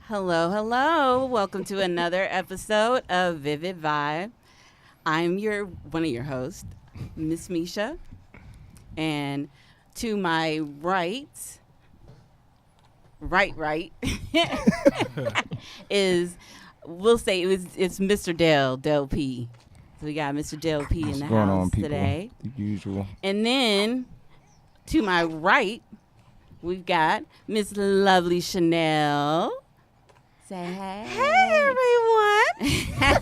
Hello, hello. Welcome to another episode of Vivid Vybe. I'm one of your hosts, Miss Misha. And to my right, is, it's Mr. Del P. So we got Mr. Del P in the house today. The usual. And then to my right, we've got Miss Lovely Shonell. Say hey. Hey, everyone.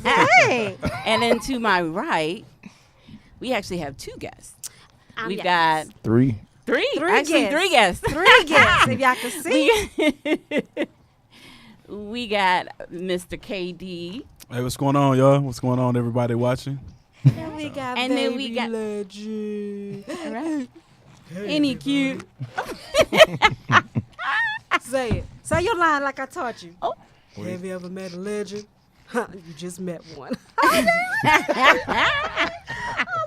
Hey. And then to my right, we actually have two guests. We've got three guests. Three guests, if y'all can see. We got Mr. KD. Hey, what's going on, y'all? What's going on, everybody watching? And we got And then we got Legend. Right. Ain't he cute? Say it. Say your line like I taught you. Oh. Have you ever met a legend? Huh, you just met one. Oh,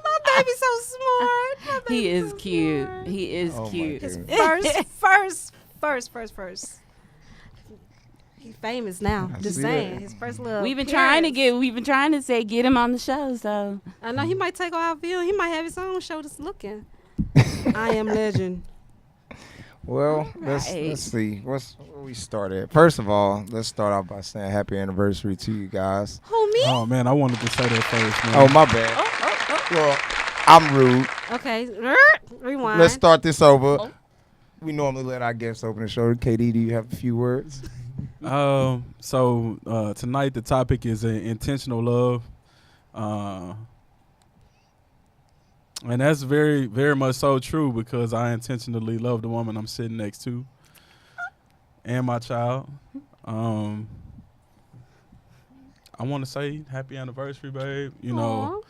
my baby's so smart. He is so cute. smart. He is cute. His first. He's famous now. I Just see saying. that. His first little. We've been trying to appearance. say get him on the show. So I know he might take our view. He might have his own show that's looking. I am legend. Well, let's see. Where we start at? First of all, let's start off by saying happy anniversary to you guys. Who, me? Oh man, I wanted to say that first, man. Oh, my bad. Well, I'm rude. Okay. Rewind. Let's start this over. Oh. We normally let our guests open the show. KD, do you have a few words? So tonight the topic is intentional love, and that's very, very much so true because I intentionally love the woman I'm sitting next to, and my child. I want to say happy anniversary, babe. You know,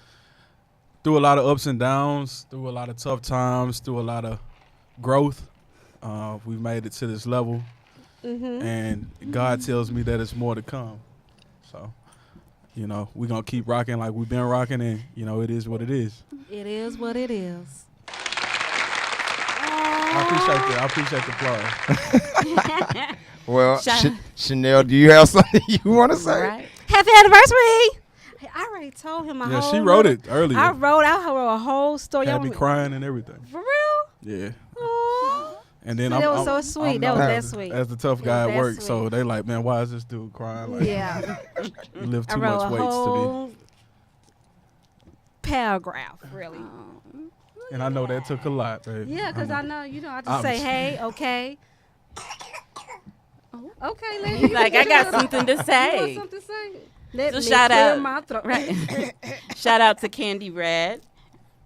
through a lot of ups and downs, through a lot of tough times, through a lot of growth, we've made it to this level. Mm-hmm. And God tells me that it's more to come. So, you know, we're going to keep rocking like we've been rocking, and, you know, it is what it is. It is what it is. I appreciate the applause. Well, Shonell, do you have something you want to say? right. Happy anniversary! I already told him Yeah, she wrote it earlier. I wrote a whole story. Had me crying and everything. For real? Yeah. Aww. And then That was so sweet. That was that sweet. As the tough guy was at that work, so sweet. they like, man, why is this dude crying? Like, Yeah. you lift I too wrote much a weights to whole paragraph, really. be. And I know that took a lot, babe. Yeah, because I know, I just say, hey, okay. Okay, lady. Like, I got something to You say. want something to say? Let So me shout clear out. my throat. Right. Shout out to Candy Red.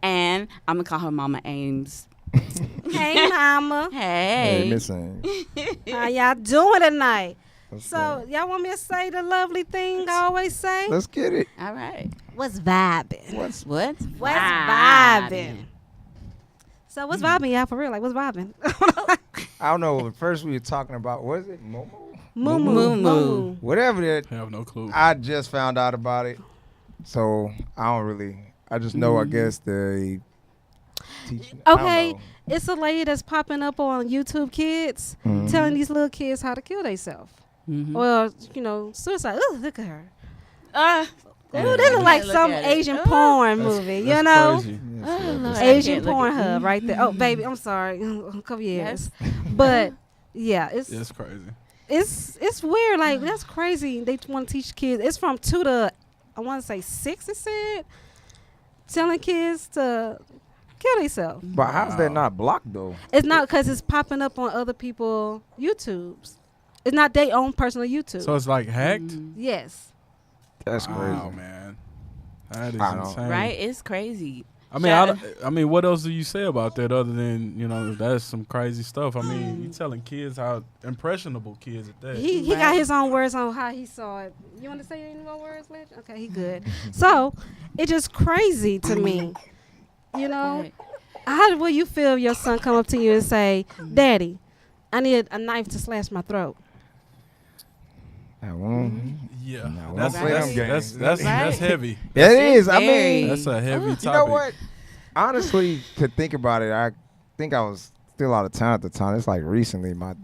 And I'm going to call her Mama Ames. Hey, mama. Hey. Miss Ames. How y'all doing tonight? Let's So, go. y'all want me to say the lovely thing I always say? Let's get it. All right. What's vibing? What's What's vibing? So, what's vibing, y'all, for real? Like, what's vibing? I don't know. At first we were talking about, what is it? Momo? Moo Moo. moo. Whatever that. I have no clue. I just found out about it. So I just know, I guess, they teaching. Okay, it's a lady that's popping up on YouTube Kids Mhm. telling these little kids how to kill themselves. Mm-hmm. Or, suicide. Ooh, look at her. Yeah. Ooh, this is like Look some at it. Asian Ooh. porn That's- movie, that's Crazy. Oh, Lord. Asian can't look porn at- hub right there. Oh, baby, I'm sorry. A couple years. But, yeah, That's crazy. it's weird. Like, that's crazy. They want to teach kids. It's from 2 to, I want to say 6, it said. Telling kids to kill themselves. But how's that not blocked, though? It's not because it's popping up on other people's YouTubes. It's not their own personal YouTube. So it's like hacked? Mm. Yes. That's crazy. Wow, man. That is I know. insane. Right? It's crazy. I mean, I mean, what else do you say about that other than, that's some crazy stuff? I mean, you telling kids how impressionable kids at that. He got his own words on how he saw it. You want to say any more words, Mitch? Okay, he good. So, it's just crazy to me. Right. How will you feel if your son come up to you and say, Daddy, I need a knife to slash my throat. Yeah, No, that's don't play them games. that's heavy. Yeah, it is. I very- mean, That's a heavy topic. you know what? Honestly, to think about it, I think I was still out of town at the time. It's like recently, my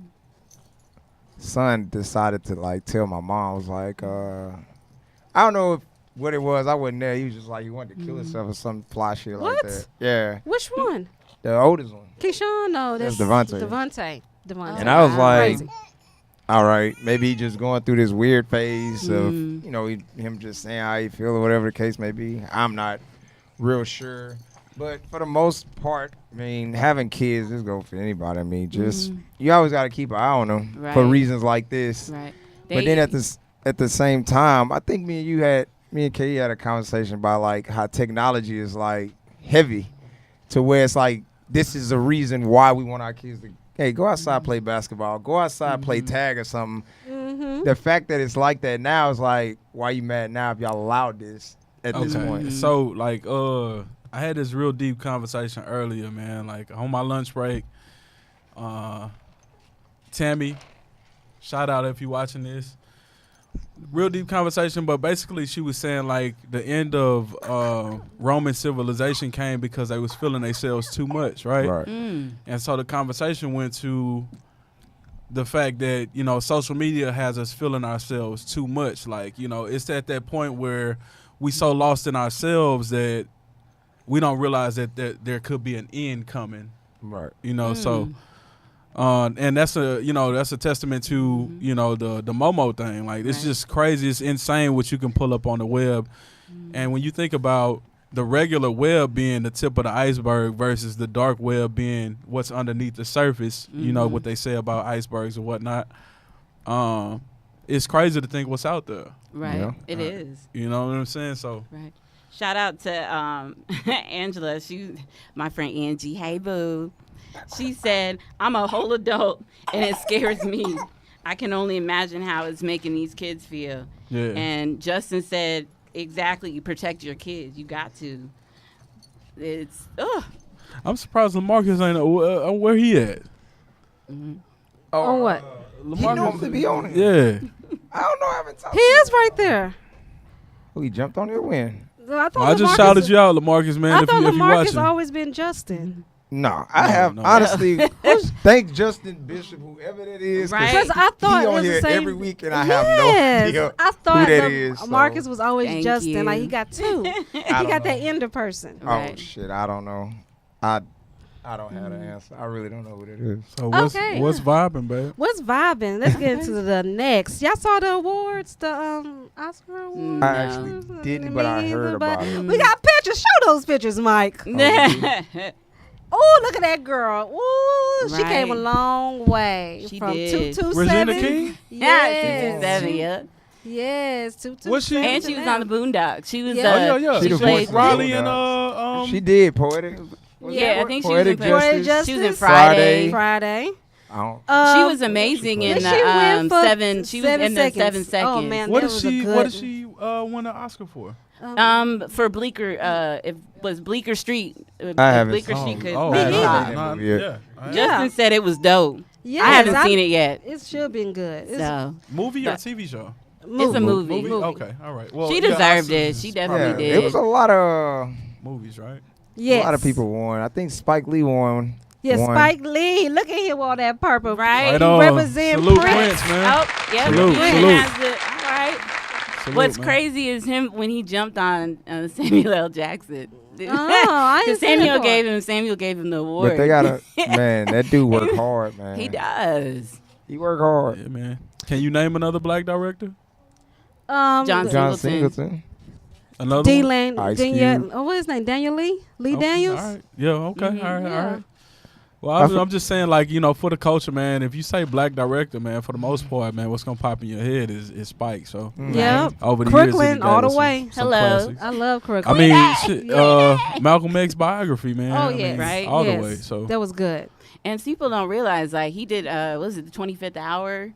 son decided to like tell my mom. I was like, I don't know what it was. I wasn't there. He was just like he wanted to kill himself or some fly shit like What? that. Yeah, Which one? the oldest one. Keyshawn? No, that's That's Devontae. Devontae. And I was like, Crazy. all right, maybe he just going through this weird phase of, you know, him just saying how he feel or whatever the case may be. I'm not real sure. But for the most part, I mean, having kids, this go for anybody. I mean, just, you always got to keep an eye on them for Right. reasons like this. Right. But then at the same time, I think me and Kay had a conversation about like how technology is like heavy to where it's like, this is the reason why we want our kids to, hey, go outside, play basketball, go outside, play tag or something. The fact that it's like that now is like, why you mad now if y'all allowed this at this point? So like I had this real deep conversation earlier, man. Like on my lunch break, Tammy, shout out if you watching this. Real deep conversation, but basically she was saying like the end of Roman civilization came because they was feeling themselves too much, right? Right. And so the conversation went to the fact that, you know, social media has us feeling ourselves too much. Like, you know, it's at that point where we so lost in ourselves that we don't realize that there could be an end coming. Right. You know, so and that's a testament to, you know, the Momo thing. Like it's just crazy. It's insane what you can pull up on the web. And when you think about the regular web being the tip of the iceberg versus the dark web being what's underneath the surface, you know, what they say about icebergs and whatnot, it's crazy to think what's out there. Right. Yeah. It is. You know what I'm saying? So Right. Shout out to Angela. My friend Angie. Hey, boo. She said, I'm a whole adult, and it scares me. I can only imagine how it's making these kids feel. yeah. And Justin said, exactly, you protect your kids. You got to. It's, I'm surprised LaMarcus ain't where he at. On what? He normally be on it. Yeah. I don't know. I haven't talked He is right there. Oh, he jumped on your win. I thought I just LaMarcus- shouted you out, LaMarcus, man, I if thought you LaMarcus watching. always been Justin. No, I have no. honestly. Thank Justin Bishop, whoever that is. 'cause Right. Because I thought he it on was here the same every week, and I have no Yes. idea I thought who that the- is. So Marcus was always Thank Justin. you. Like he got two. He don't got that know. ender person. Oh Right. shit, I don't know. I don't have the answer. I really don't know what it is. So what's Okay. vibing, babe? What's vibing? Let's get into the next. Y'all saw the awards, the Oscar awards. I actually didn't, but I heard about it. We got pictures. Show those pictures, Mike. Oh, look at that girl. Ooh, she came a Right. long way. She from did. 227. Regina King? Yes. 227, yeah. Yes, 227. Was she- And she was on the Boondocks. She was, Yeah. Oh, yeah. She the played voice of Riley and she did poetic. Was Yeah, that I think she Poetic was in Poetic Justice. She was in Justice. Friday. Friday. I don't. She was amazing in Did she win the for seven. She was 7 in the seconds? 7 seconds. Oh man, What that did was she a good. what did she win an Oscar for? For Bleecker, it was Bleecker Street. I haven't Bleecker seen Street it. could Oh, be I haven't hot. seen that movie yet. Yeah. Justin said it was dope. Yes, I haven't seen it yet. It should been good. It's So Movie or But- TV show? it's a movie. Movie? Okay, all right. Well, She yeah, deserved Oscars it. is She probably definitely Yeah, did. it was a lot of movies, right? Yes. a lot of people won. I think Spike Lee won. Yeah, won. Spike Lee. Look at him with all that purple. Right. Right He on. represent Salute Prince. Prince, man. Oh, yeah. Salute, He salute. has it. All right. Salute, What's man. crazy is him when he jumped on Samuel L. Jackson. Oh, I Because didn't see that Samuel gave him the award. But they gotta man, that dude work hard, man. He does. He work hard. Yeah, man. Can you name another black director? part. John John Singleton. Singleton. Another D. one? Lane. Ice Danielle. Cube. Oh, what is his name? Daniel Lee? Lee Okay, Daniels? All right. Yeah, okay. All right, Yeah. all right. Well, I'm just saying, like, you know, for the culture, man, if you say black director, man, for the most part, man, what's going to pop in your head is Spike. So, Yep. over the years, Crooklyn he all gave the us way. some Hello. classics. I love I Crooklyn. mean, shit, Malcolm X biography, man. Oh, I yes. mean, Right. all Yes. the way. So, That was good. And people don't realize, like, he did, what was it, the 25th Hour?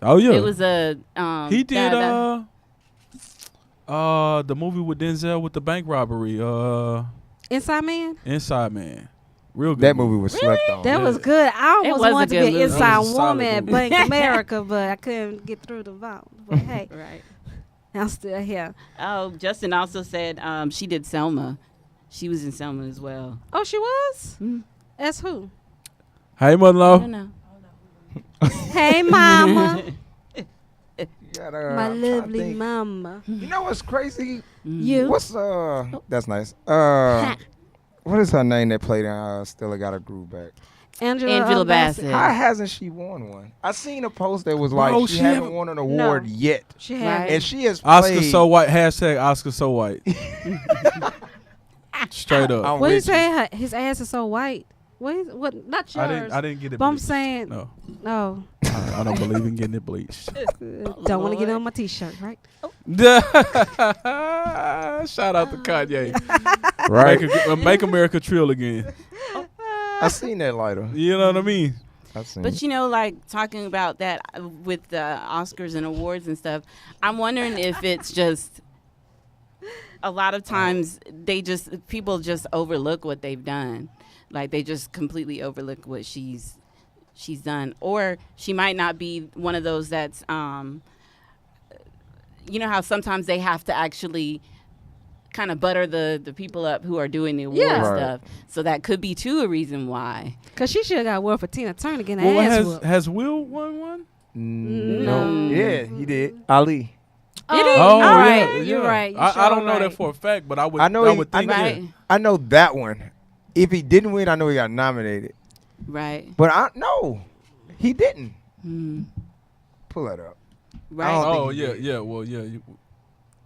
oh yeah, It was a, he did the movie with Denzel with the bank robbery, Inside Man? Inside Man. Real good. That movie was slept on. That Yeah. was good. I It almost was a wanted to good be an movie. inside That was a solid woman at movie. Bank America, but I couldn't get through the vote. But hey, Right. I'm still here. Oh, Justin also said she did Selma. She was in Selma as well. Oh, she was? Mm. As who? Hey, I mother-in-law. don't know. Hey, mama. You gotta, My I'm trying to lovely think. mama. You know what's crazy? You? What's That's nice. What is her name that played in Still Got a Groove Back? Angela Bassett. How hasn't she won one? I seen a post that was like No, she she haven't haven't- won an award yet, She Right. had and she has Oscar played. so white. Hashtag Oscar so white. Straight up. I'm What you with say? His ass is so white. What? Not yours. I didn't get it. But I'm bleached. saying, No, no. I don't believe in getting it bleached. Don't want to get it on my T-shirt, right? Shout out to Kanye. Right. Make America trill again. I seen that lighter. You know what I mean? I seen. But you know, like talking about that with the Oscars and awards and stuff, I'm wondering if it's just a lot of times people just overlook what they've done. Like they just completely overlook what she's done, or she might not be one of those that's you know how sometimes they have to actually kind of butter the people up who are doing the award Yeah. Right. stuff. So that could be too a reason why. Because she should have got a word for Tina Turner getting Well, her ass whooped. has Will won one? No. No. Yeah, he did. Ali. It is. Oh, All yeah, right. yeah. You're right. You I sure don't know right. that for a fact, but I would. I know I he- would I think know- that. Right, I know that one. If he didn't win, I know he got nominated. right, But he didn't. mm. Pull that up. right. don't think Oh he yeah, did. yeah. Well, yeah.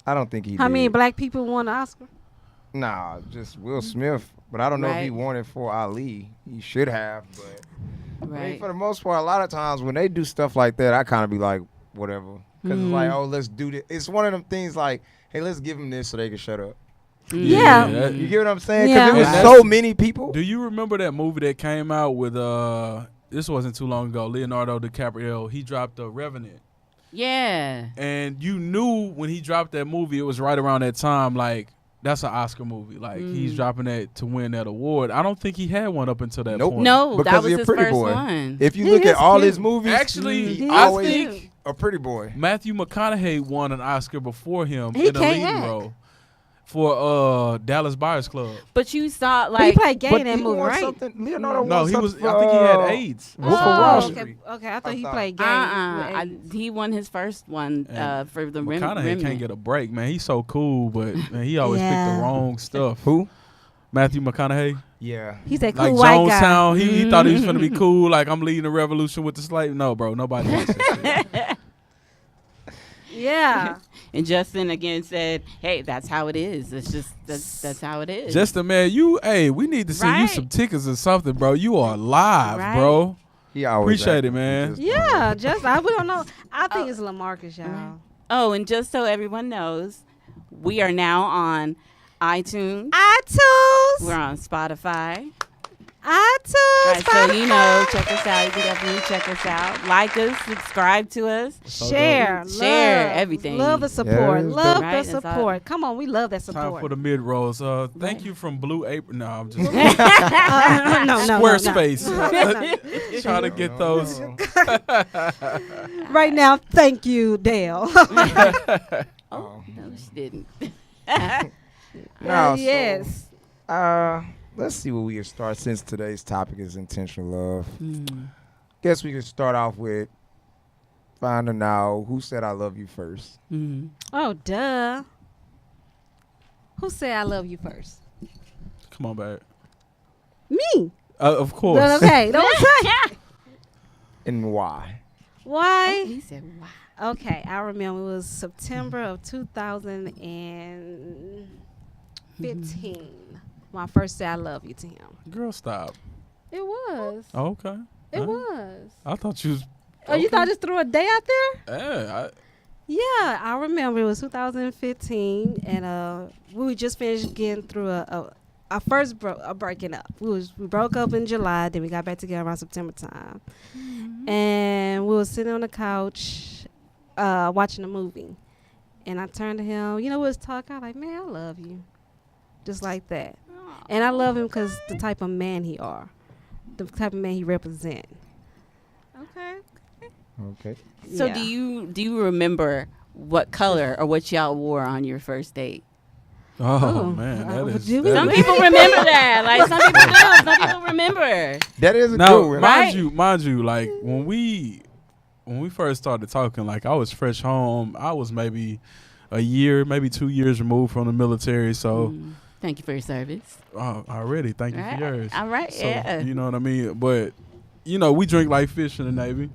I don't think he How did. many black people won the Oscar? Nah, just Will Smith. But I don't know if he Right. won it for Ali. He should have. But I mean, Right. for the most part, a lot of times when they do stuff like that, I kind of be like, whatever. Because it's like, oh, let's do this. It's one of them things like, hey, let's give them this so they can shut up. Yeah. that- You get what I'm saying? Yeah. Because And there was that's- so many people. Do you remember that movie that came out with this wasn't too long ago, Leonardo DiCaprio? He dropped The Revenant. Yeah. And you knew when he dropped that movie, it was right around that time, like, that's an Oscar movie. Like, he's dropping that to win that award. I don't think he had one up until that Nope. point. No, Because that was he a his pretty first boy. one. If you He look is at all cute. his movies, Actually, he I always think- a pretty boy. Matthew McConaughey won an Oscar before him He in a can't leading act. role for Dallas Buyers Club. But you saw But he like played gay But in that he movie, won right? something. Leonardo No, won he was. something I think he had for, AIDS. Wolf of Oh, Wall okay. Street. Okay, I thought he thought- played gay. he won his first one And for the McConaughey Remnant. can't get a break, man. He's so cool, but man, he always picked Yeah. the wrong stuff. Who? Matthew McConaughey, Yeah. He's that cool like white guy. Jonestown. He thought he was gonna be cool. Like, I'm leading the revolution with the slave. No, bro, nobody wants that shit. Yeah. And Justin again said, "Hey, that's how it is. It's just that's how it is." Justin, man, we need to send you Right. some tickets or something, bro. You are live, Right. bro. He always Appreciate acted. it, man. He just- Yeah, just we don't know. I think it's Lamarcus, y'all. Oh, and just so everyone knows, we are now on iTunes. iTunes. We're on Spotify. iTunes. Right, so you know, check us out. You can definitely check us out. Like us, subscribe to us. Share, Share love, everything. Love the support. Yeah, Love right, the that's all. support. Come on, we love that Time for support. the mid rolls. Thank Right. you from Blue Apron. No, I'm just No, Squarespace. No. Trying to get those. Right now, thank you, Dale. Oh, no, she didn't. No, yes. Let's see where we can start since today's topic is intentional love. Guess we could start off with finding out who said I love you first. Oh, duh. Who said I love you first? Come on, babe. Me. Of course. But okay, don't say. And why? Why? He said, "Wow." Okay, I remember it was September of 2015. When I first said I love you to him. Girl, stop. It was. Oh, okay. It Huh? was. I thought you was. Oh, you okay. thought I just threw a day out there? Yeah. Yeah, I remember it was 2015, and we just finished getting through our first breaking up. We broke up in July, then we got back together around September time, and we were sitting on the couch watching a movie, and I turned to him. You know, we was talking. I was like, "Man, I love you," just like that. And I love him because the type of man he are, the type of man he represent. Okay. Okay. So Yeah. do you remember what color or what y'all wore on your first date? Oh Ooh. man, that is. Do we? that Some is- people remember that. Like some people do. Some people remember. That is a Now, good one. Right? mind you, like when we first started talking, like I was fresh home. I was maybe a year, maybe 2 years removed from the military. So Thank you for your service. already, thank you Right. for yours. All right. So, Yeah. you know what I mean? But, we drink like fish in the Navy.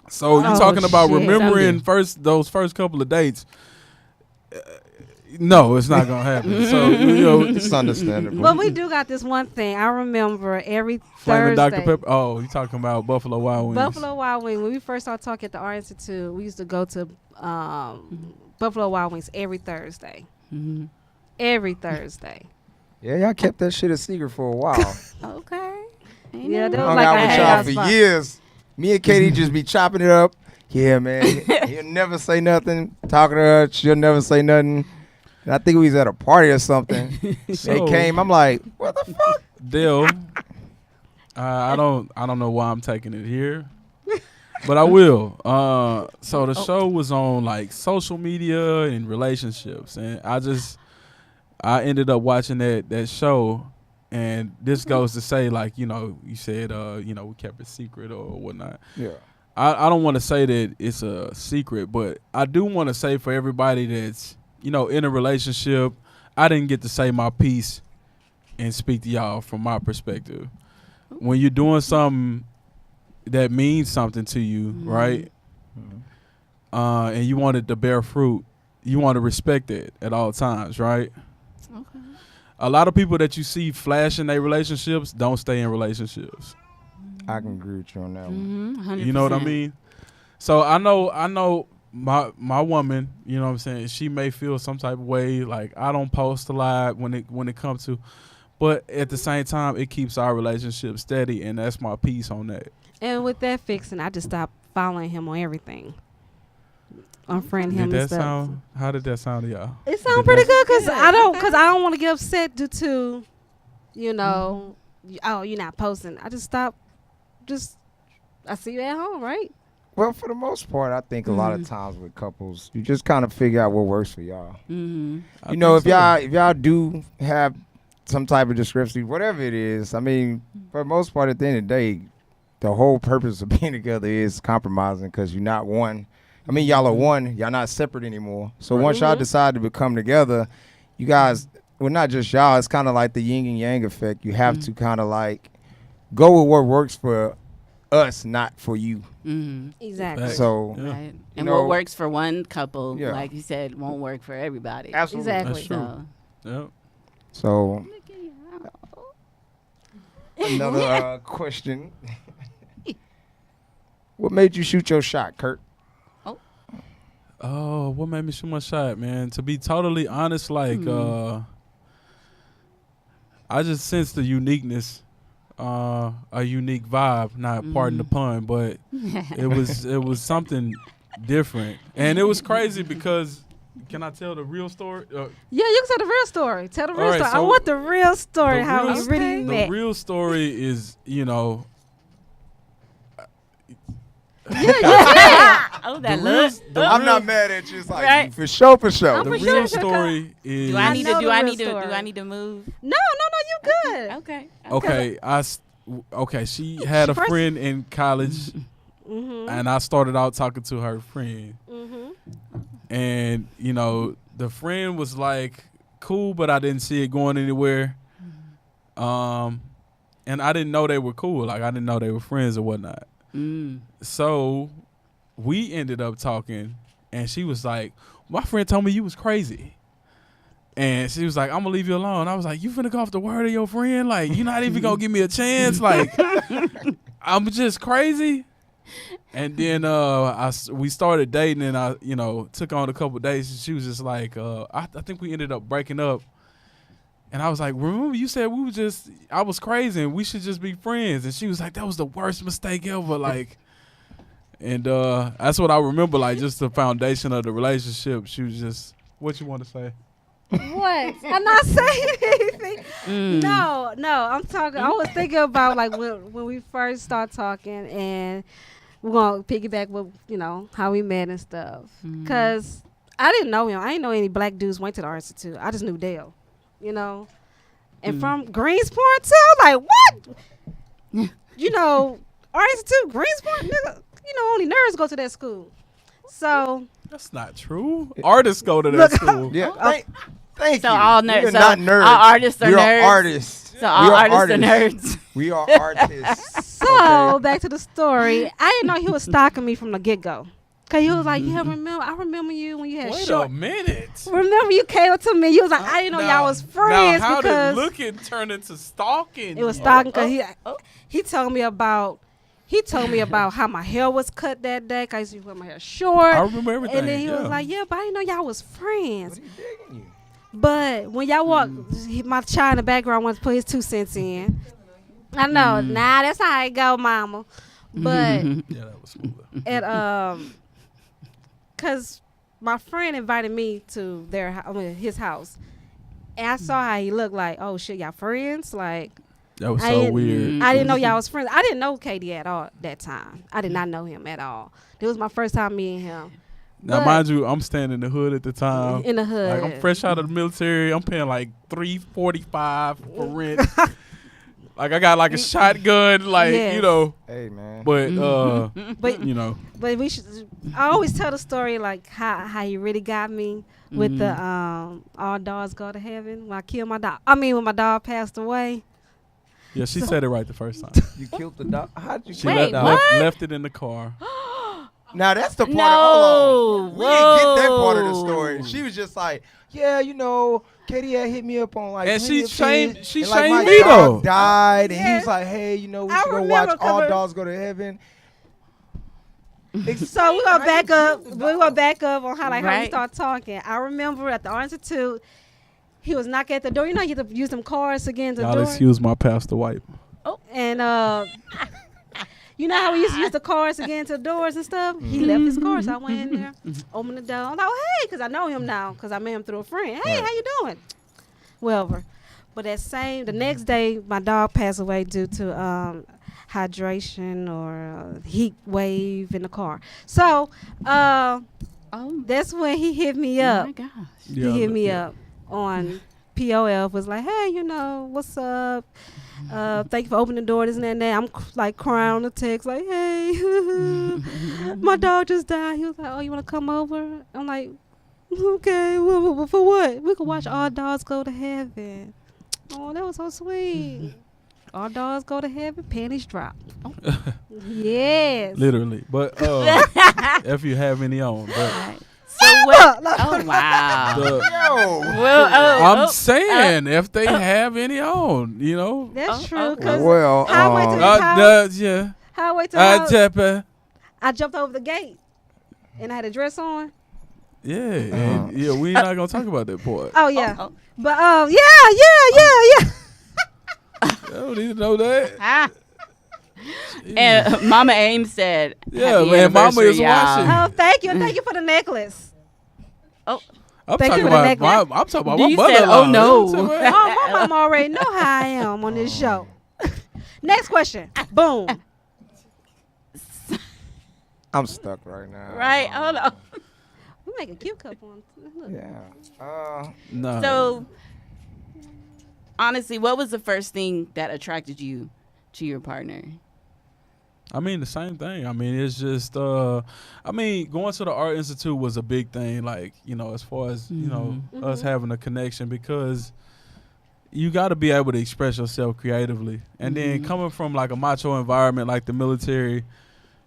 So you Oh, talking about shit. remembering those first couple of dates. No, it's not going to happen. So, It's understandable. But we do got this one thing. I remember every Flaming Thursday. Dr. Pepper. Oh, you talking about Buffalo Wild Wings. Buffalo Wild Wings. When we first started talking at the Art Institute, we used to go to Buffalo Wild Wings every Thursday. Mm-hmm. Every Thursday. Yeah, y'all kept that shit a secret for a while. Okay. Ain't Yeah, nothing that was Hung like out a with hangout y'all for spot. years. Me and Katie just be chopping it up. Yeah, man. He'll never say nothing. Talking to her, she'll never say nothing. And I think we was at a party or something. They So, came. I'm like, what the fuck? Dale, I don't know why I'm taking it here, but I will. So the show was on like social media and relationships, and I ended up watching that show, and this goes to say, like, you said, we kept it secret or whatnot. Yeah. I don't want to say that it's a secret, but I do want to say for everybody that's in a relationship, I didn't get to say my piece and speak to y'all from my perspective. When you're doing something that means something to you, right? And you want it to bear fruit, you want to respect it at all times, right? Okay. A lot of people that you see flashing their relationships don't stay in relationships. I can agree with you on that one. 100%. You know what I mean? So I know my woman, you know what I'm saying, she may feel some type of way, like I don't post a lot when it comes to, but at the same time it keeps our relationship steady, and that's my piece on that. And with that fixing, I just stopped following him on everything. Unfriend him Did and that stuff. sound? How did that sound to y'all? It sounds pretty good because I don't want to get upset due to, you're not posting. I just stopped. I see you at home, right? Well, for the most part, I think a lot of times with couples, you just kind of figure out what works for y'all. Mm-hmm. You know, if y'all do have some type of discrepancy, whatever it is, I mean, for the most part, at the end of the day, the whole purpose of being together is compromising because you're not one. I mean, y'all are one. Y'all not separate anymore. So once y'all decide to become together, you guys, well, not just y'all, it's kind of like the yin and yang effect. You have to kind of like go with what works for us, not for you. Mm-hmm. Exactly. Facts. So, Yeah. Right. And know- what works for one couple, Yeah. like you said, won't work for everybody. absolutely. Exactly. That's true. So, Yep. So, another question. What made you shoot your shot, Kirk? Oh, what made me shoot my shot, man? To be totally honest, like I just sensed the uniqueness, a unique vibe. Not pardon the pun, but it was something different, and it was crazy because. Can I tell the real story? Yeah, you can tell the real story. Tell the real Alright, story. I so want the real story, the how real we st- really The met. real story is, oh, that the real, look. the I'm real- not mad at you. It's like, Right. for sure, for sure. I'm The for real sure, story is Do I I need know to? the Do I real need to? story. Do I need to move? No, you good. Okay. okay. Okay. She had a First- friend in college, Mm-hmm. and I started out talking to her friend, Mm-hmm. and the friend was like cool, but I didn't see it going anywhere. And I didn't know they were cool. Like I didn't know they were friends or whatnot. Mm. So we ended up talking, and she was like, "My friend told me you was crazy." And she was like, "I'm gonna leave you alone." I was like, "You finna go off the word of your friend? Like, you're not even gonna give me a chance? Like, I'm just crazy." And then we started dating, and I took on a couple days. And she was just like, I think we ended up breaking up. And I was like, "Remember you said I was crazy and we should just be friends." And she was like, "That was the worst mistake ever." Like, and that's what I remember. Like, just the foundation of the relationship. She was just, what you want to say? What? I'm not saying anything. Mm. No. I'm talking. I was thinking about like when we first start talking, and we're gonna piggyback with how we met and stuff. Cause I didn't know him. I didn't know any black dudes went to the Art Institute. I just knew Dale. And from Greensport too. Like what? Art Institute, Greensport, nigga. Only nerds go to that school. So That's not true. Artists go to that school. Yeah. Thank So you. all nerds. We're So not nerds. all artists are we nerds. are artists. So all We are artists are nerds. We are artists. So back to the story. I didn't know he was stalking me from the get go. Cause he was like, I remember you when you had Wait short. a minute. Remember you came up to me. You was like, I didn't know y'all was friends now how because did looking turn into stalking? it was stalking. Cause he told me about how my hair was cut that day. Cause I used to wear my hair short. I remember everything. And then he was like, but I didn't know y'all was friends. But when y'all walked, my child in the background wanted to put his 2 cents in. I know. Nah, that's how it go, mama. But yeah, that was smoother. and cause my friend invited me to his house, and I saw how he looked. Like, oh shit, y'all friends? Like, That was I so didn't- weird. I didn't know y'all was friends. I didn't know KD at all that time. I did not know him at all. This was my first time meeting him. Now, But- mind you, I'm staying in the hood at the time. In the hood. Like, I'm fresh out of the military. I'm paying like $345 for rent. Like, I got like a shotgun, like, Yes. Hey, man. but, But But we should. I always tell the story like how he really got me with the all dogs go to heaven when I killed my dog. I mean when my dog passed away. yeah, she said it right the first time. You killed the dog. How'd you She kill Wait, the dog? what? left it in the car. Now that's the part. No. Hold on. We didn't get that part of the Whoa. story. She was just like, Katie had hit me up on like. And plenty she of shamed- shit, she and, like, shamed my me, dog though. died, and he Yeah. was like, hey, we I should go remember watch All coming- Dogs Go to Heaven. So we're gonna back up. We're gonna back up on how how we Right. start talking. I remember at the Art Institute, he was knocking at the door. You know you have to use them cards to get into the Y'all door. excuse my pastor wipe. And you know how we used to use the cards to get into the doors and stuff? He left his cards. So I went in there, opened the door. I'm like, oh, hey, because I know him now because I met him through a friend. Hey, how you doing? Whatever. But the next day, my dog passed away due to hydration or heat wave in the car. So that's when he hit me Oh up. my gosh. Yeah, He hit me yeah. up on POF, was like, hey, what's up? Thank you for opening the door, this and that. And that. I'm like crying on the text, like, hey, my dog just died. He was like, oh, you want to come over? I'm like, okay, for what? We could watch All Dogs Go to Heaven. Oh, that was so sweet. All dogs go to heaven, panties drop. Yes. Literally. But if you have any on. But Right. So what? Oh wow. the, Well, I'm saying if they have any on, That's Oh, true. oh. 'Cause Well, how I went to his house, yeah. how I went to his house, Jeppe. I jumped over the gate and I had a dress on. Yeah, and we're not gonna talk about that part. Oh yeah. Oh, But yeah. I don't need to know that. ah. And Mama Ames said, Yeah, "Happy man, Mama anniversary, is y'all." watching. Oh, thank you for the necklace. I'm Thank talking you for the about necklace. I'm talking about You my mother. said, "Oh, no." Oh, my mom already know how I am on this show. Next question. Boom. I'm stuck right now. Right? Hold on. We make a cute couple. Look. Yeah. No. So, honestly, what was the first thing that attracted you to your partner? I mean, the same thing. I mean, it's just, going to the Art Institute was a big thing, like, as far as, us having a connection, because you got to be able to express yourself creatively. And then coming from, like, a macho environment like the military,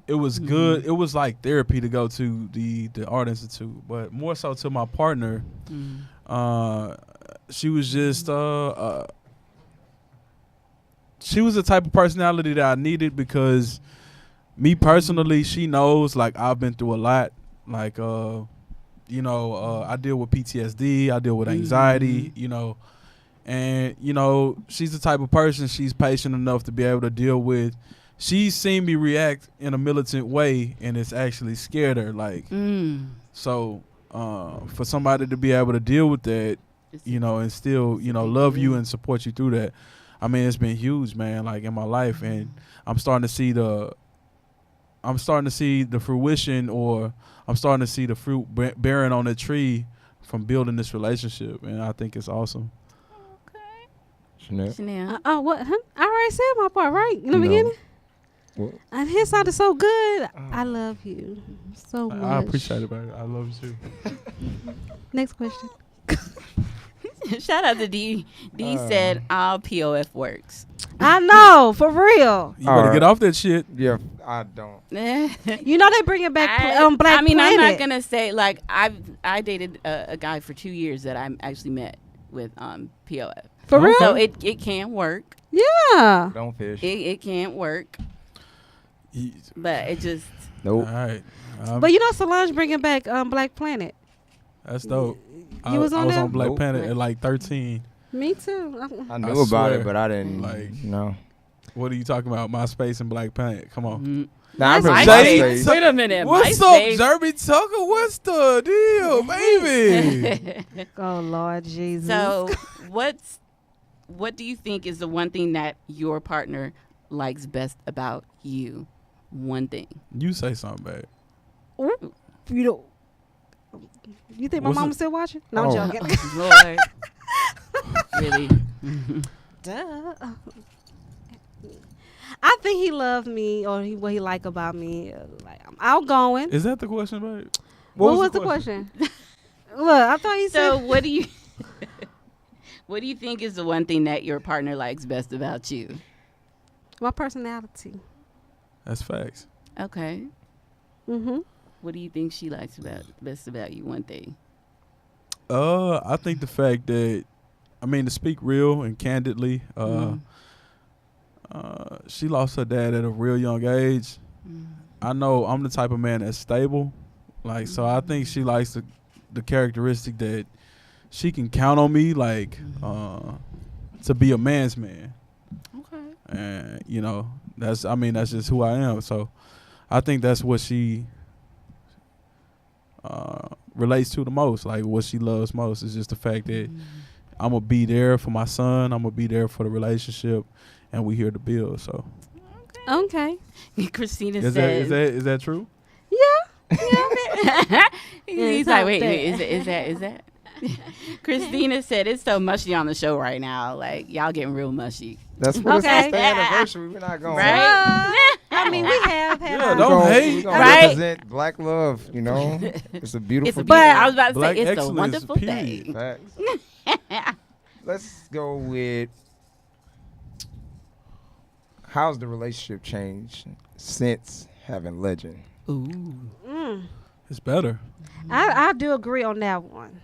it was good. It was like therapy to go to the Art Institute. But more so to my partner, she was just, she was the type of personality that I needed because me personally, she knows, like, I've been through a lot. Like, I deal with PTSD. I deal with anxiety, And, she's the type of person, she's patient enough to be able to deal with. She's seen me react in a militant way, and it's actually scared her. Like, so for somebody to be able to deal with that, you know, and still, you know, love you and support you through that. I mean, it's been huge, man, like in my life, and I'm starting to see the fruition, or I'm starting to see the fruit bearing on the tree from building this relationship, and I think it's awesome. Shonell? Oh, what? Huh? I already said my part, right? In the beginning? What? And his sounded so good. I love you so much. I appreciate it, baby. I love you too. Next question. Shout out to D. D said all POF works. I know, for real. You better get off that shit. Yeah, I don't. You know they bringing back Black I mean, Planet. I'm not gonna say like I dated a guy for 2 years that I actually met with POF. For real? So it can work. Yeah. Don't fish. It can't work. But it just Nope. All right. But you know Solange bringing back Black Planet. That's dope. You was on I was there? on Black Nope. Planet at like 13. Me too. I knew I about swear. it, but I didn't. Like- no. What are you talking about? MySpace and Black Planet. Come on. Nah, I remember MySpace. MySpace. Wait a minute. What's MySpace. up, Jeremy Tucker? What's the deal, baby? Oh Lord Jesus. So what do you think is the one thing that your partner likes best about you? One thing. You say something, babe. Ooh, you know. You think my What's mama's it- still watching? No, Oh. I'm joking. Lord. Really? Duh. I think he loved me, or what he like about me. Like I'm outgoing. Is that the question, babe? What was the question? Look, I thought he So said. what do you what do you think is the one thing that your partner likes best about you? My personality. That's facts. Okay. Mm-hmm. What do you think she likes best about you? One thing. I think the fact that, I mean, to speak real and candidly, she lost her dad at a real young age. I know I'm the type of man that's stable, like, so I think she likes the characteristic that she can count on me, like, to be a man's man. Okay. And you know, that's just who I am. So I think that's what she relates to the most. Like, what she loves most is just the fact that I'm gonna be there for my son. I'm gonna be there for the relationship, and we here to build. So Okay. Christina is says. that true? He's like, wait, is that? Christina said it's so mushy on the show right now. Like, y'all getting real mushy. That's what Okay. it's the anniversary. We're not going. Right? I mean, we have Yeah, our- don't hate. We're gonna Right? represent black love. You know, it's a beautiful. But thing. I was about to Black say it's a excellence, wonderful period. thing. Facts. Let's go with how's the relationship changed since having Legend? Ooh. It's better. I do agree on that one.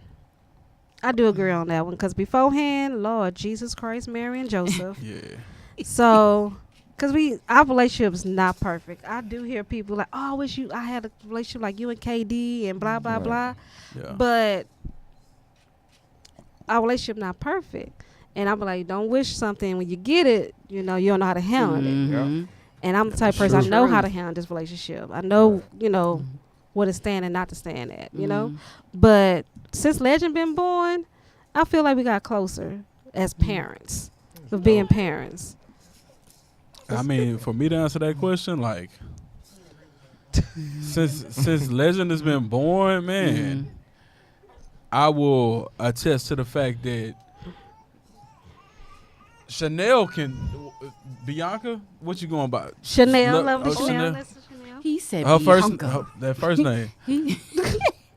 I do agree on that one because beforehand, Lord Jesus Christ, Mary and Joseph. Yeah. So, because our relationship is not perfect. I do hear people like, oh, I wish I had a relationship like you and KD and blah, blah, Right. blah. Yeah. But our relationship not perfect. And I'm like, don't wish something when you get it, you don't know how to handle it. Mhm. And I'm the type of person, I know how to handle this relationship. I know, what to stand and not to stand at, Mhm. But since Legend been born, I feel like we got closer as parents, of being parents. I mean, for me to answer that question, like, since Legend has been born, man, I will attest to the fact that Shonell can. Bianca, what you going by? Chanel, love the Oh, Chanel. Chanel. That's the Chanel. He said Her Bianca. that first name. He-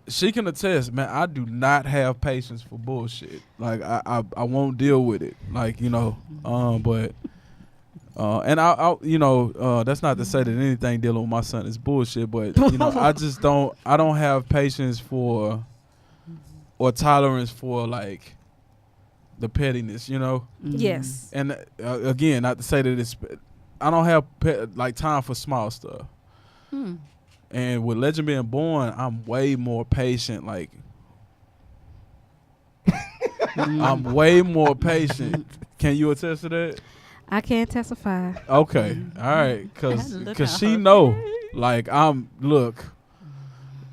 She can attest, man. I do not have patience for bullshit. Like, I won't deal with it. Like, but and that's not to say that anything dealing with my son is bullshit, but I just don't have patience for or tolerance for like the pettiness, Yes. And again, not to say that I don't have time for small stuff. And with Legend being born, I'm way more patient. Like, I'm way more patient. Can you attest to that? I can't testify. Okay, all right, Look at cause she her. know. Like,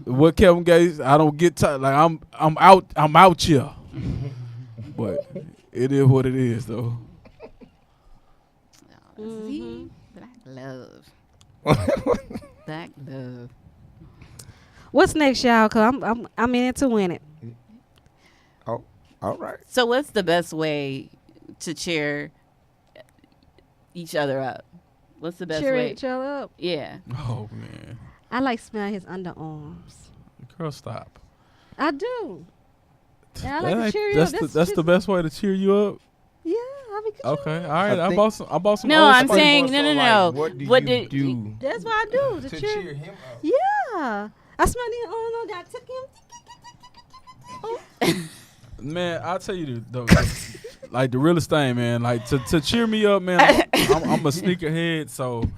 what Kevin Gates, I don't get tired. Like, I'm out here. But it is what it is, though. See, black love. Black love. What's next, y'all? Cause I'm in it to win it. Oh, all right. So, what's the best way to cheer each other up? What's the best Cheer way? each other up. Yeah. Oh man, I like smelling his underarms. girl, stop. I do. Yeah, I That like to ain't- cheer you that's up. that's the best way to cheer you up. Yeah, I mean, Okay, all right. I I think- bought some. I bought some. No, old I'm Spice. saying no. What do What you did- do that's what I do to, to cheer. cheer him up? Yeah, I smell the underarms. I took him. Man, I'll tell you like the realest thing, man. Like to cheer me up, man. I'm a sneakerhead, so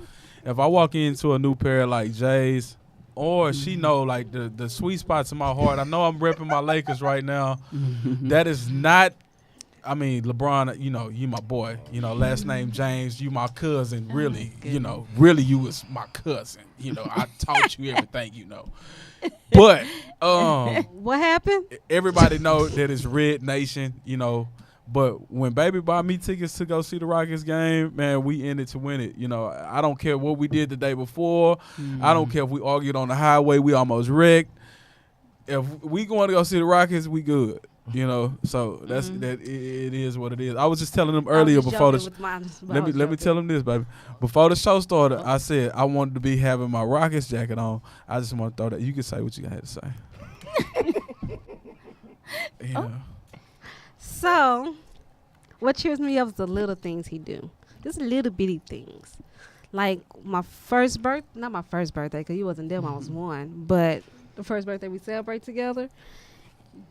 if I walk into a new pair like Jay's, or she know like the sweet spots in my heart. I know I'm repping my Lakers right now. That is not. I mean, LeBron, you my boy. Last name James, you my cousin. Really, really you was my cousin. I taught you everything you know. But What happened? everybody know that it's Red Nation, But when baby bought me tickets to go see the Rockets game, man, we in it to win it. I don't care what we did the day before. I don't care if we argued on the highway, we almost wrecked. If we going to go see the Rockets, we good. So that's that. It is what it is. I was just telling them earlier before the. Let me tell them this, baby. Before the show started, I said I wanted to be having my Rockets jacket on. I just want to throw that. You can say what you had to say. So, what cheers me up is the little things he do. Just little bitty things. Like not my first birthday, because you wasn't there when I was 1, but the first birthday we celebrate together.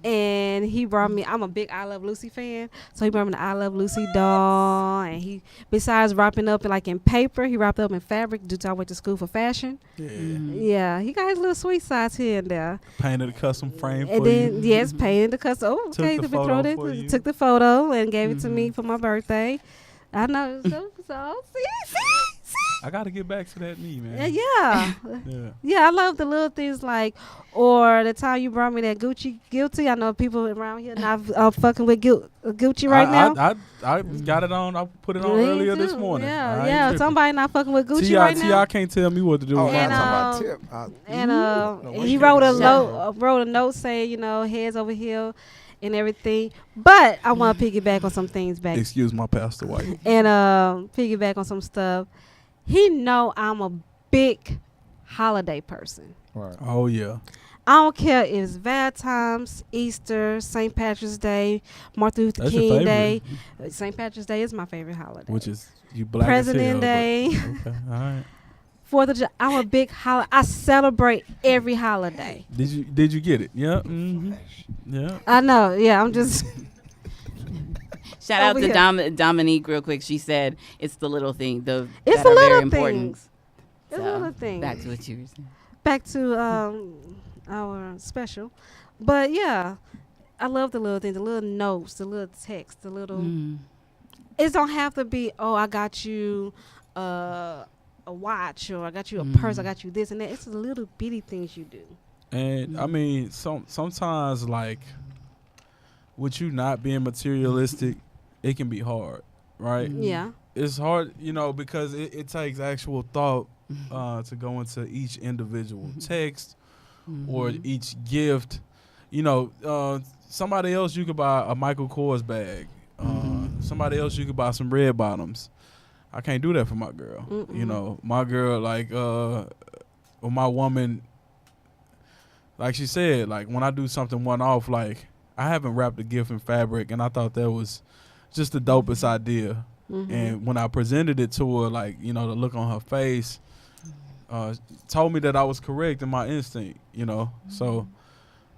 And he brought me, I'm a big I Love Lucy fan, so he brought me the I Love Lucy doll. And he, besides wrapping up in paper, he wrapped up in fabric due to I went to school for fashion. Yeah, he got his little sweet sides here and there. Painted a custom frame And for then, you. yes, painted the custom. Oh, okay, Took the let me throw photo this. for you. Took the photo and gave it to me for my birthday. I know. So see. I got to get back to that knee, man. Yeah. Yeah, I love the little things or the time you brought me that Gucci Guilty. I know people around here not fucking with Gucci right now. I got it on. I put it on Me earlier too. this morning. Yeah. Somebody not fucking with Gucci right now. T.I. can't tell me what to do. Oh, with And, I'm my talking about Tip. And he wrote a note saying, heads over here and everything. But I want to piggyback on some things back. Excuse my pastor wife. And piggyback on some stuff. He know I'm a big holiday person. Right. Oh yeah. I don't care if it's Valentine's, Easter, St. Patrick's Day, Martin Luther That's your King favorite. Day. St. Patrick's Day is my favorite holiday. Which is you black President as hell, Day. but- Okay. All right. 4th of July. I'm a big holiday. I celebrate every holiday. Did you get it? Yeah. Mm-hmm. Yeah. I know. Yeah, I'm just. Shout out Over to here. Dominique real quick. She said it's the little thing. It's that are the very little important. things. It's the little things. Back to what you were saying. Back to our special. But yeah, I love the little things, the little notes, the little text, the little. It don't have to be, I got you a watch, or I got you a purse, I got you this and that. It's the little bitty things you do. And I mean, sometimes with you not being materialistic, it can be hard, right? Yeah. It's hard, because it takes actual thought to go into each individual text or each gift. Somebody else you could buy a Michael Kors bag. Somebody else you could buy some red bottoms. I can't do that for my girl. My girl, or my woman, like she said, when I do something one-off, I haven't wrapped a gift in fabric, and I thought that was just the dopest idea. And when I presented it to her, the look on her face told me that I was correct in my instinct, So,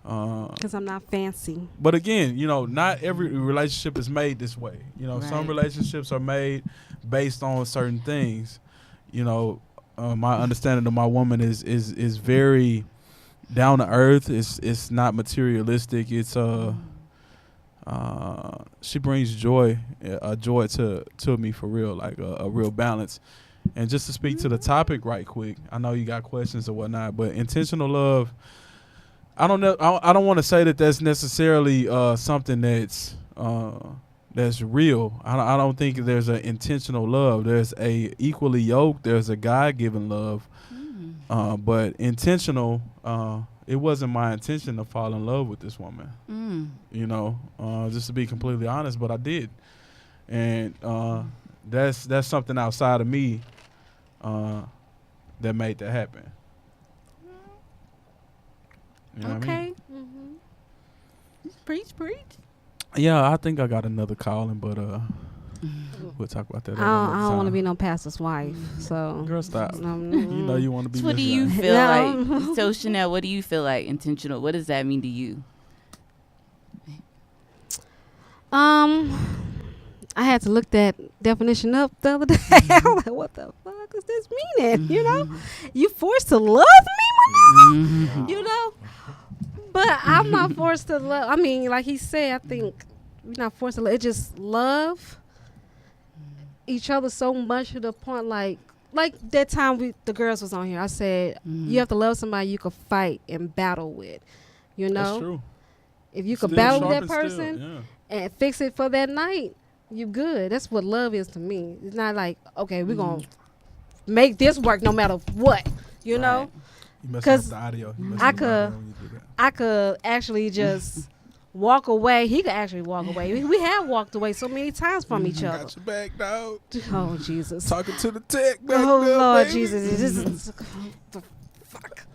Because I'm not fancy. but again, not every relationship is made this way. Some Right. relationships are made based on certain things. My understanding of my woman is very down to earth. It's not materialistic. It's she brings joy to me for real, a real balance. And just to speak to the topic right quick, I know you got questions or whatnot, but intentional love, I don't know. I don't want to say that that's necessarily something that's real. I don't think there's an intentional love. There's a equally yoked. There's a God-given love, but intentional. It wasn't my intention to fall in love with this woman. You know, just to be completely honest, but I did, and that's something outside of me that made that happen. You know what I mean? Preach. Yeah, I think I got another calling, but we'll talk about that. I don't want to be no pastor's wife. So, girl, stop. You know you want to be. So what do you feel like? So Shonell, what do you feel like intentional? What does that mean to you? I had to look that definition up the other day. I was like, what the fuck is this meaning? You know, you forced to love me, you know. But I'm not forced to love. I mean, like he said, I think we're not forced to love. It's just love each other so much to the point, like that time the girls was on here. I said, you have to love somebody you could fight and battle with. You know, that's true. If you could battle with that person and fix it for that night, you good. That's what love is to me. It's not like, okay, we're gonna make this work no matter what. You know. Because I could actually just walk away. He could actually walk away. We have walked away so many times from each other. Got your back, dog. Oh, Jesus. Talking to the tech. Oh, Lord, baby. Jesus. This is the fuck.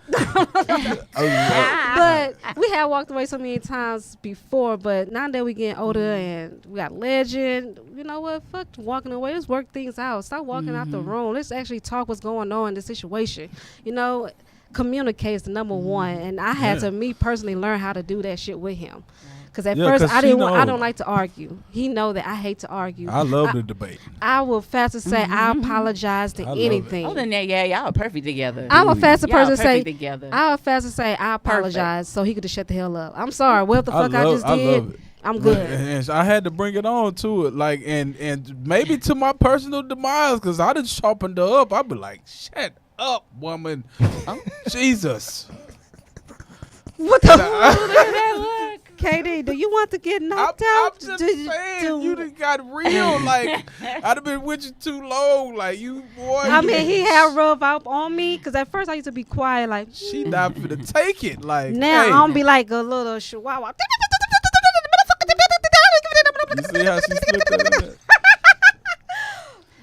But we have walked away so many times before. But now that we getting older and we got legend, you know what? Fuck walking away. Let's work things out. Stop walking out the room. Let's actually talk what's going on in the situation. You know, communicate is the number one, and I had to me personally learn how to do that shit with him. Because at first I don't like to argue. He know that I hate to argue. I love the debate. I will faster say I apologize than anything. Oh, then y'all are perfect together. I'm a faster person to say together. I'll faster say I apologize so he could just shut the hell up. I'm sorry. What the fuck I just did? I love it. I'm good. And I had to bring it on to it, like, and maybe to my personal demise, because I done sharpened her up. I'd be like, shut up, woman. Jesus. What the fuck? KD, do you want to get knocked out? I'm just saying, you done got real. Like, I'd have been with you too long. Like, you, boy. I mean, he had rub up on me, because at first I used to be quiet, like. She not finna take it. Like, now hey. I don't be like a little chihuahua. You see how she slipped out of that?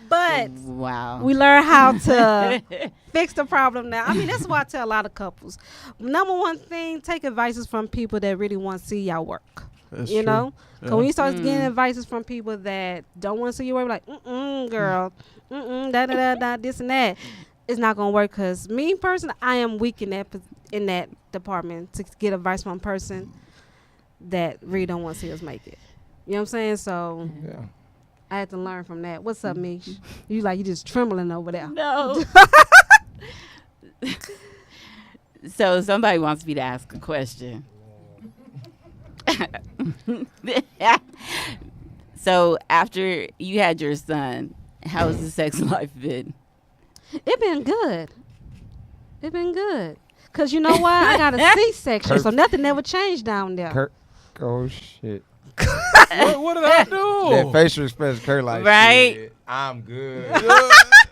But wow, we learn how to fix the problem now. I mean, that's why I tell a lot of couples. Number one thing, take advices from people that really want to see y'all work. That's you true. know? Because when you start getting Mm. advices from people that don't want to see you work, like, girl, this and that, it's not going to work. Because me, personally, I am weak in that department to get advice from a person that really don't want to see us make it. You know what I'm saying? So Yeah. I had to learn from that. What's up, Mish? You just trembling over there. No. So somebody wants me to ask a question. So after you had your son, how has the sex life been? It been good. It been good. Because you know why? I got a C-section, so nothing ever changed down there. Kirk, oh shit. What did I do? That facial expression, Kirk, like, Right? shit, I'm good.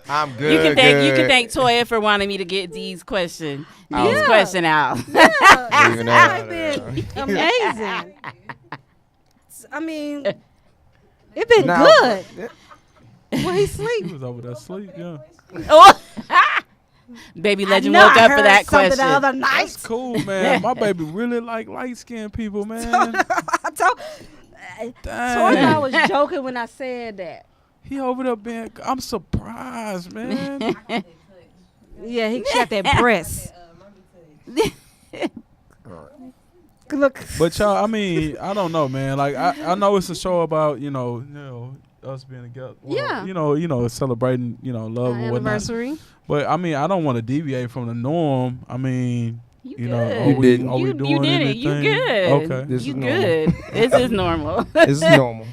I'm good. You can good. thank Toya for wanting me to get these question out. Yeah, Leaving it's that been out amazing. I mean, it been Now, good. yeah. When he sleep. He was over there asleep, yeah. Oh. Baby Legend I know woke I up for heard that something question. the other night. That's cool, man. My baby really like light-skinned people, man. I told Dang. I was joking when I said that. He over there being, I'm surprised, man. Yeah, he shot that breast. Look. But y'all, I mean, I don't know, man. Like, I know it's a show about, us being together. Well, Yeah. celebrating, love and whatnot. Anniversary. But I mean, I don't want to deviate from the norm. I mean, You you good. know, You didn't. are we You doing did it. anything? You good. Okay. This You is normal. good. This is normal. This is normal.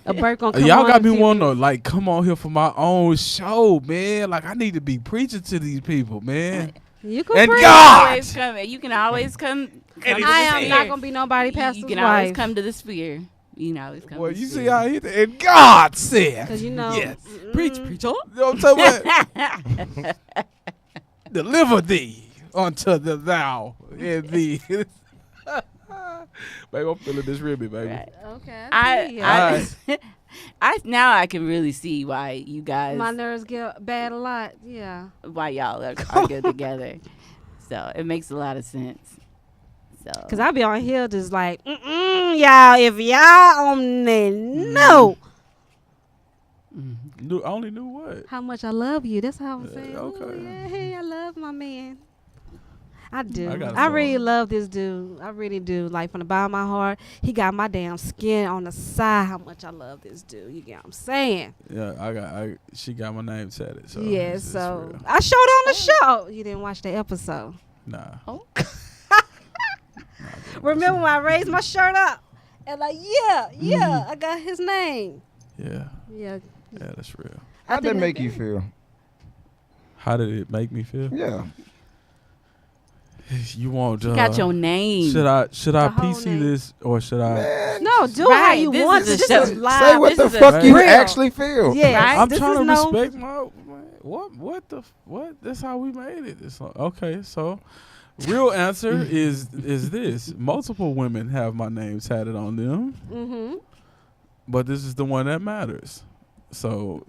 A bird gonna come Y'all on got me TV. wanting to like come on here for my own show, man. Like I need to be preaching to these people, man. You can And bring. God! You can always come. And to I the am sphere. not gonna be nobody pastor's You can always wife. come to the sphere. You can always come. Boy, to the you see sphere. how he and God said. Cause you know. Yes. Preach, preacher. You know what I'm talking about? Deliver thee unto the thou in thee. Baby, I'm feeling this ribby, baby. Right. Okay. I now I can really see why you guys, My nerves get bad a lot. Yeah. why y'all are good together. So it makes a lot of sense. So Cause I be on here just like, y'all. If y'all only know I only knew what? how much I love you. That's how I'm saying. okay. Ooh, yeah, hey, I love my man. I do. I got a I really song. love this dude. I really do. Like from the bottom of my heart, he got my damn skin on the side. How much I love this dude. You get what I'm saying? Yeah, she got my name tatted. So Yeah. it's So real. I showed on the show. You didn't watch the episode. Nah. Oh. Remember when I raised my shirt up and like, yeah, I got his name. Yeah. Yeah. Yeah, that's real. How'd that make you feel? How did it make me feel? Yeah. You want got your name. Should I The whole PC name. this or should I? No, do how Right, you this want is to. a This show. is live. Say what This the is fuck you real. actually feel. Yes, Right? I'm this trying is to no, respect my what. That's how we made it. Okay, so real answer is this. Multiple women have my name tatted on them, Mm-hmm. but this is the one that matters. So,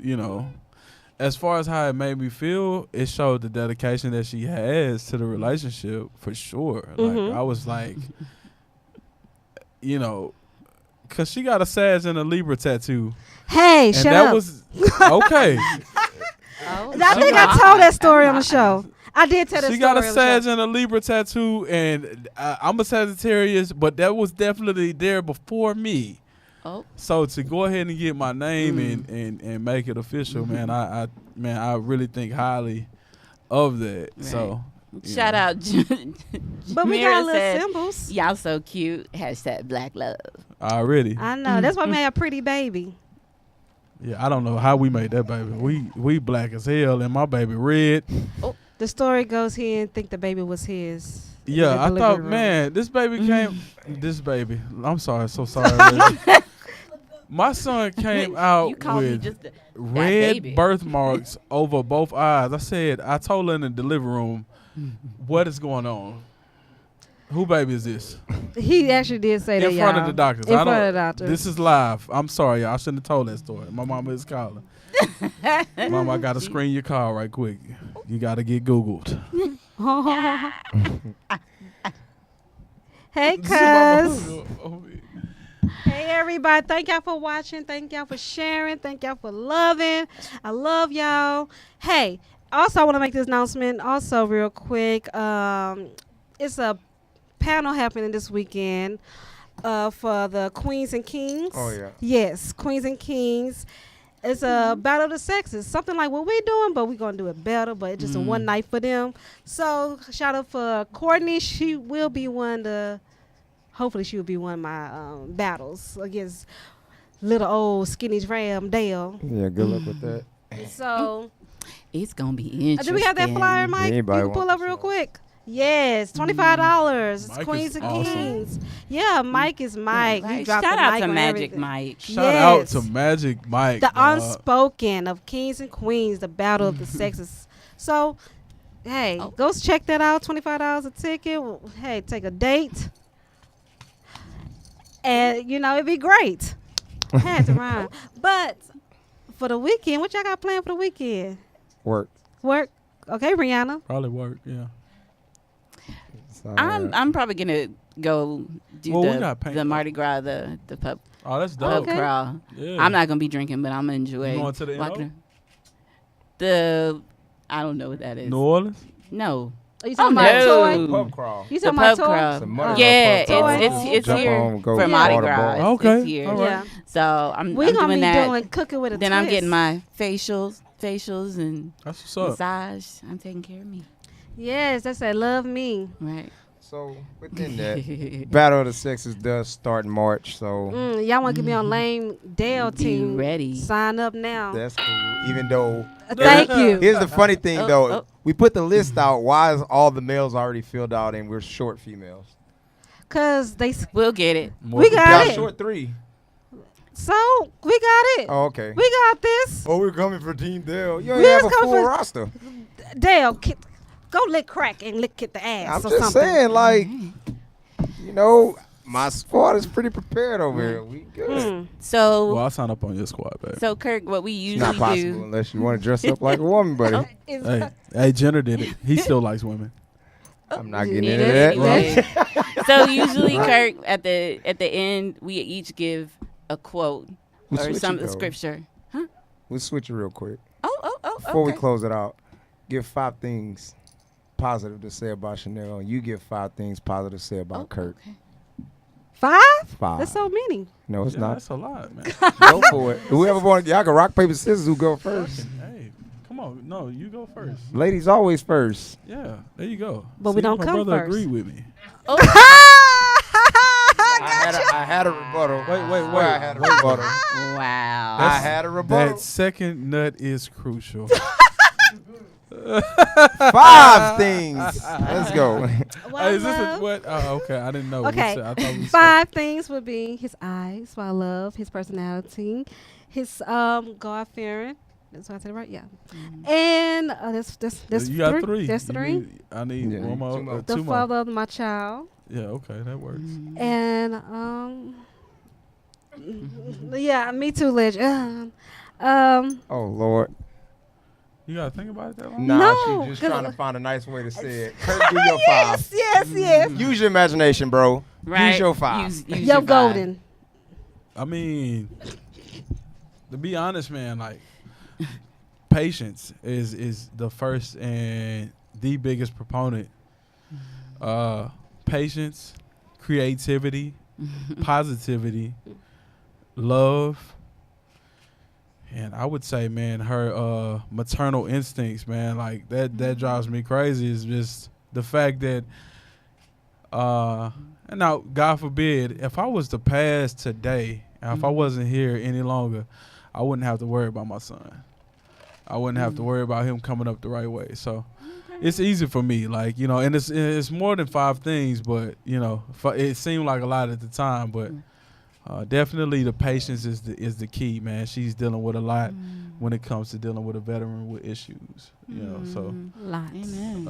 as far as how it made me feel, it showed the dedication that she has to the relationship for sure. Mhm. Like I was like, cause she got a Sag and a Libra tattoo, Hey, and shut that up. was okay. Oh, I think I told that story on the show. I did tell that She story got a on the Sag show. and a Libra tattoo, and I'm a Sagittarius, but that was definitely there before me. oh. So to go ahead and get my name and make it official, man, I really think highly of that. Right. So Shout out. But we Mira got little said, symbols. y'all so cute. Hashtag Black Love. already, I know. That's what made a pretty baby. yeah, I don't know how we made that baby. We black as hell, and my baby red. The story goes he didn't think the baby was his. in Yeah, the I delivery thought, room. man, this baby came. This baby, I'm sorry, so sorry. Lady. My son came out You called me with just that red baby. birthmarks over both eyes. I told her in the delivery room, what is going on? Who baby is this? He actually did say that, In front y'all. of the doctors. In front of the doctors. This is live. I'm sorry, y'all. I shouldn't have told that story. My mama is calling. Mama, I got to screen your call right quick. You got to get Googled. Hey, This is my cuz. mama. Hey, everybody. Thank y'all for watching. Thank y'all for sharing. Thank y'all for loving. I love y'all. Hey, also, I want to make this announcement also real quick. It's a panel happening this weekend for the Queens and Kings. Oh, yeah. Yes, Queens and Kings. It's a battle of the sexes, something like what we're doing, but we're gonna do it better. But it's just a one night for them. So shout out for Courtney. She will be hopefully she will be one of my battles against little old skinny Ram Dale. Yeah, good luck with that. So It's gonna be interesting. do we have that flyer, Mike? You Anybody can pull want up the real show? quick. Yes, $25. Mike Queens is and awesome. Kings. Yeah, Mike is Mike. Right. He dropped Shout the out mic to on Magic everything. Mike. Shout out Yes. to Magic Mike. The dog. unspoken of Kings and Queens, the battle of the sexes. So, hey, Oh. go check that out. $25 a ticket. Hey, take a date. And, it'd be great. Had to rhyme. But for the weekend, what y'all got planned for the weekend? Work. Work? Okay, Rihanna. Probably work, yeah. So, I'm probably gonna go do Well, we got paint the though. Mardi Gras, the pub Oh, that's pub dope. Okay. crawl. Yeah. I'm not gonna be drinking, but I'm gonna enjoy. You going to the walking NO? The I don't know what that is. New Orleans? No. Are you talking Oh, about no. toy? pub crawl. You The talking about pub toy? crawl. It's a Mardi Oh. Gras Yeah, pub crawl. it's Jump here on, go for to Mardi all the Gras. bars. Okay, It's here. all right. Yeah. So I'm We're going to doing be that. doing cooking with a Then twist. I'm getting my facials and That's what's up. massage. I'm taking care of me. Yes, that's that love me. Right. So within that, Battle of the Sexes does start in March. So Y'all want to get me on lame Dale Be team? ready. Sign up now. that's cool. Even though Thank you. here's the funny thing Oh, though, oh. we put the list out. Why is all the males already filled out and we're short females? Cause We'll get it. We got Y'all it. short 3. So we got it. Oh, okay. We got this. Oh, we're coming for Team Dale. You We don't have a was coming full for- roster. Dale, go lick crack and lick at the ass I'm or just something. saying, like, you know, my squad is pretty prepared over here. We good. Mm. So, Well, I'll sign up on your squad, babe. so Kirk, what we It's not usually possible do. unless you want to dress up like a woman, buddy. Hey, Jenner did it. He still likes women. I'm not getting It into is- that. it Right. So usually, Kirk, at the end, we each give a quote We'll or switch some it, though. scripture. We'll switch it real quick. Oh, Before we okay. close it out, give 5 things positive to say about Shonell. You give 5 things positive to say about Oh, Kirk. okay. 5? 5. That's so many. No, it's Yeah, not. that's a lot, man. Go for it. Whoever want, y'all can rock, paper, scissors. Who go first? Hey, come on. No, you go first. Ladies always first. Yeah, there you go. But we don't my come brother first. agreed with me. I had a rebuttal. Wait. I had a rebuttal. Wow. I had a rebuttal. That second nut is crucial. 5 things. Let's go. Well, Is this love. what? Oh, okay. I didn't know. We Okay. said- I thought we said- 5 things would be his eyes, what I love, his personality, his God-fearing. That's what I said right. Yeah. And that's you got 3. That's You 3. need- I need Yeah, one more. 2 more. The 2 more. father of my child. Yeah. Okay, that works. And yeah, me too, Ledge. Oh Lord. You gotta think about it that long. Nah, No, she's just 'cause- trying to find a nice way to say it. Kirk, do your 5. yes. Use your imagination, bro. Right. Use your 5. Use Yo, your 5. golden. I mean, to be honest, man, like patience is the first and the biggest proponent. Patience, creativity, positivity, love, and I would say, man, her maternal instincts, man, like that drives me crazy. Is just the fact that, and now, God forbid, if I was to pass today, and if I wasn't here any longer, I wouldn't have to worry about my son. I wouldn't have to worry about him coming up the right way. So it's easy for me, like, you know, and it's more than 5 things, but, you know, it seemed like a lot at the time, but definitely the patience is the key, man. She's dealing with a lot when it comes to dealing with a veteran with issues, you know, so Lots. Amen.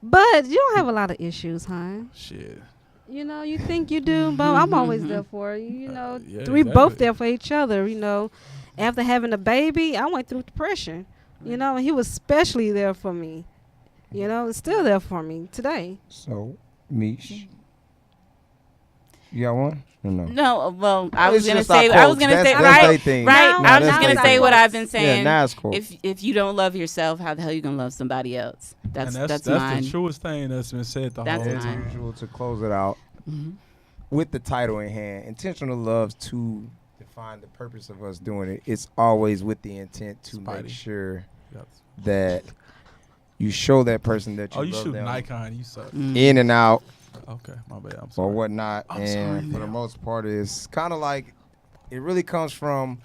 But you don't have a lot of issues, huh? shit. You know, you think you do, but I'm always there for you. You know, Yeah, we both exactly. there for each other. You know, after having a baby, I went through depression. You know, and he was especially there for me. You know, and still there for me today. So, Mish. You got one? Or no? No, well, I was It's gonna just our say, I was quotes. gonna say, That's right, they thing. right. No, I was that's just gonna they say thing. what I've been Yeah, saying. NASCAR. If you don't love yourself, how the hell you gonna love somebody else? That's And that's mine. the truest thing that's been said the That's whole As mine. time. usual, to close it out, Mhm. with the title in hand, intentional love to define the purpose of us doing it. It's always with the intent to Spidey. make sure Yes. that you show that person that you Oh, you love shoot them Nikon, you suck. in and out Okay, my bad. I'm or sorry. whatnot. I'm And sorry, for the Neil. most part, it's kind of like it really comes from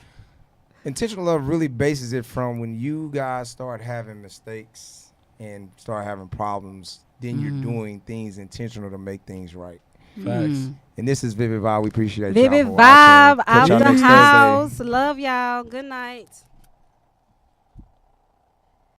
intentional love. Really bases it from when you guys start having mistakes and start having problems. Then you're doing things intentional to make things right. Facts. And this is Vivid Vibe. We appreciate Vivid y'all for watching. Vibe Catch out y'all the next Thursday. house. Love y'all. Good night.